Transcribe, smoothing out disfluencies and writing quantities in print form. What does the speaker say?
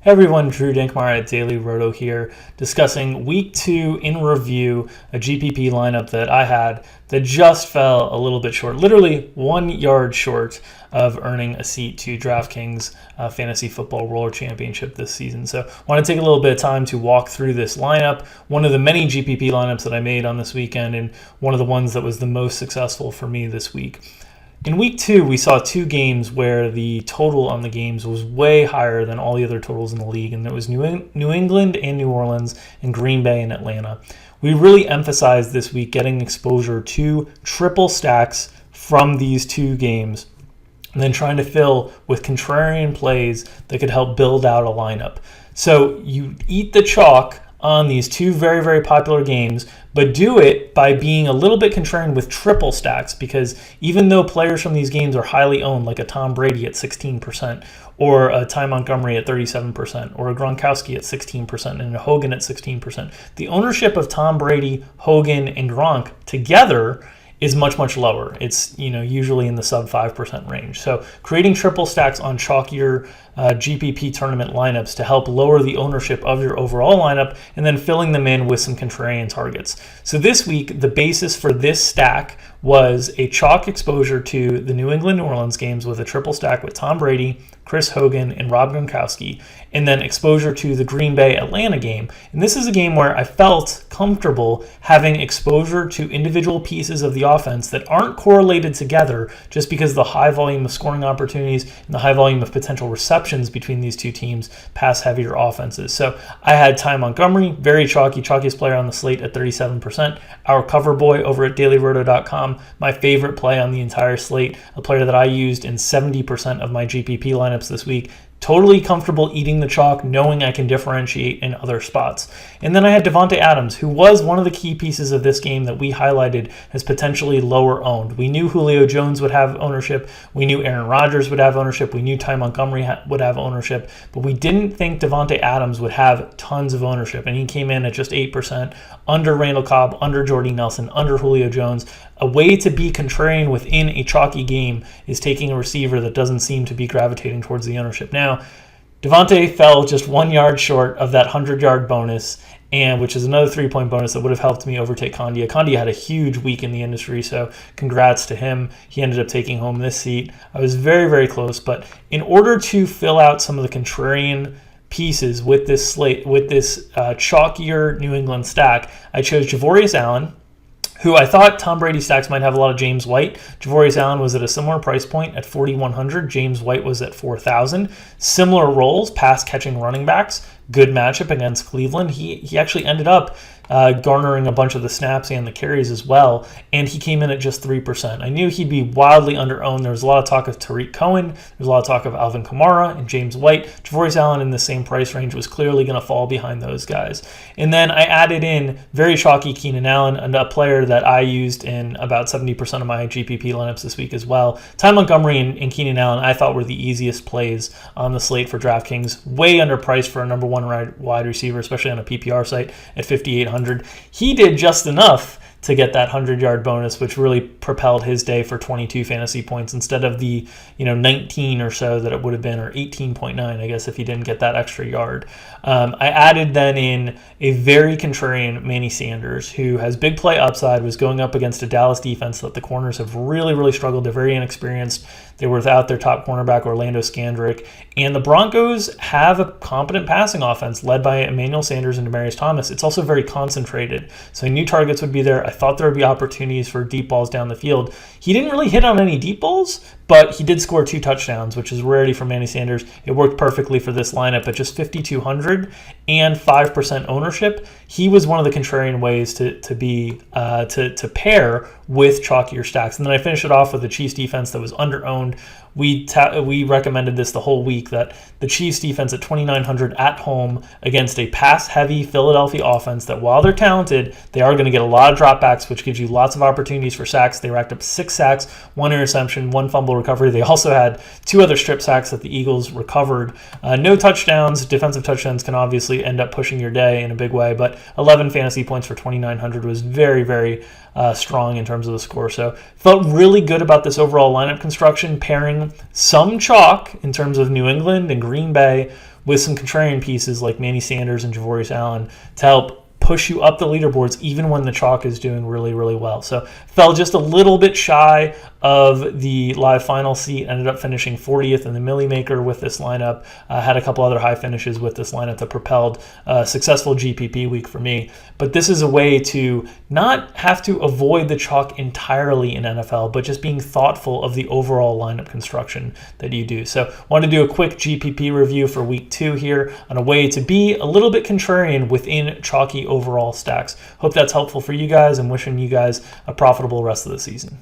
Hey everyone, Drew Dinkmeyer at DailyRoto here, discussing week 2 in review, a GPP lineup that I had that just fell a little bit short, literally 1 yard short of earning a seat to DraftKings Fantasy Football World Championship this season. So I want to take a little bit of time to walk through this lineup, one of the many GPP lineups that I made on this weekend and one of the ones that was the most successful for me this week. In week 2, we saw 2 games where the total on the games was way higher than all the other totals in the league, and it was New England and New Orleans and Green Bay and Atlanta. We really emphasized this week getting exposure to triple stacks from these 2 games, and then trying to fill with contrarian plays that could help build out a lineup. So you eat the chalk on these 2 very, very popular games, but do it by being a little bit contrarian with triple stacks, because even though players from these games are highly owned, like a Tom Brady at 16%, or a Ty Montgomery at 37%, or a Gronkowski at 16%, and a Hogan at 16%, the ownership of Tom Brady, Hogan, and Gronk together is much, much lower. It's usually in the sub 5% range. So creating triple stacks on chalkier GPP tournament lineups to help lower the ownership of your overall lineup, and then filling them in with some contrarian targets. So this week, the basis for this stack was a chalk exposure to the New England-New Orleans games with a triple stack with Tom Brady, Chris Hogan, and Rob Gronkowski, and then exposure to the Green Bay-Atlanta game. And this is a game where I felt comfortable having exposure to individual pieces of the offense that aren't correlated together, just because of the high volume of scoring opportunities and the high volume of potential receptions between these 2 teams, pass-heavier offenses. So I had Ty Montgomery, very chalky, chalkiest player on the slate at 37%. Our cover boy over at DailyRoto.com, my favorite play on the entire slate, a player that I used in 70% of my GPP lineups this week. Totally comfortable eating the chalk, knowing I can differentiate in other spots. And then I had Davante Adams, who was one of the key pieces of this game that we highlighted as potentially lower owned. We knew Julio Jones would have ownership. We knew Aaron Rodgers would have ownership. We knew Ty Montgomery would have ownership. But we didn't think Davante Adams would have tons of ownership. And he came in at just 8%, under Randall Cobb, under Jordy Nelson, under Julio Jones. A way to be contrarian within a chalky game is taking a receiver that doesn't seem to be gravitating towards the ownership. Now, Davante fell just 1 yard short of that 100-yard bonus, and which is another 3-point bonus that would have helped me overtake Condia. Condia had a huge week in the industry, so congrats to him. He ended up taking home this seat. I was very, very close, but in order to fill out some of the contrarian pieces with this slate, with this chalkier New England stack, I chose Javorius Allen, who I thought Tom Brady stacks might have a lot of James White. Javorius Allen was at a similar price point at $4,100. James White was at $4,000. Similar roles, pass-catching running backs. Good matchup against Cleveland. He actually ended up garnering a bunch of the snaps and the carries as well, and he came in at just 3%. I knew he'd be wildly under-owned. There was a lot of talk of Tariq Cohen. There was a lot of talk of Alvin Kamara and James White. Javorius Allen in the same price range was clearly going to fall behind those guys. And then I added in very chalky Keenan Allen, a player that I used in about 70% of my GPP lineups this week as well. Ty Montgomery and Keenan Allen I thought were the easiest plays on the slate for DraftKings. Way underpriced for a number 1 wide receiver, especially on a PPR site at $5,800. He did just enough to get that 100-yard bonus, which really propelled his day for 22 fantasy points instead of the 19 or so that it would have been, or 18.9, I guess, if he didn't get that extra yard. I added then in a very contrarian Manny Sanders, who has big play upside, was going up against a Dallas defense that the corners have really, really struggled. They're very inexperienced. They were without their top cornerback, Orlando Scandrick. And the Broncos have a competent passing offense led by Emmanuel Sanders and Demaryius Thomas. It's also very concentrated. So I knew targets would be there. I thought there would be opportunities for deep balls down the field. He didn't really hit on any deep balls, but he did score 2 touchdowns, which is a rarity for Manny Sanders. It worked perfectly for this lineup at just $5,200 and 5% ownership. He was one of the contrarian ways to pair with chalkier stacks. And then I finished it off with the Chiefs defense that was under-owned. We recommended this the whole week, that the Chiefs defense at $2,900 at home against a pass-heavy Philadelphia offense that, while they're talented, they are going to get a lot of dropbacks, which gives you lots of opportunities for sacks. They racked up 6 sacks, 1 interception, 1 fumble recovery. They also had 2 other strip sacks that the Eagles recovered. No touchdowns. Defensive touchdowns can obviously end up pushing your day in a big way, but 11 fantasy points for 2,900 was very, very strong in terms of the score. So felt really good about this overall lineup construction, pairing some chalk in terms of New England and Green Bay with some contrarian pieces like Manny Sanders and Javorius Allen to help push you up the leaderboards even when the chalk is doing really, really well. So fell just a little bit shy of the live final seat, ended up finishing 40th in the Millie Maker with this lineup. Had a couple other high finishes with this lineup that propelled a successful GPP week for me. But this is a way to not have to avoid the chalk entirely in NFL, but just being thoughtful of the overall lineup construction that you do. So want to do a quick GPP review for week 2 here on a way to be a little bit contrarian within chalky overall stacks. Hope that's helpful for you guys, and wishing you guys a profitable rest of the season.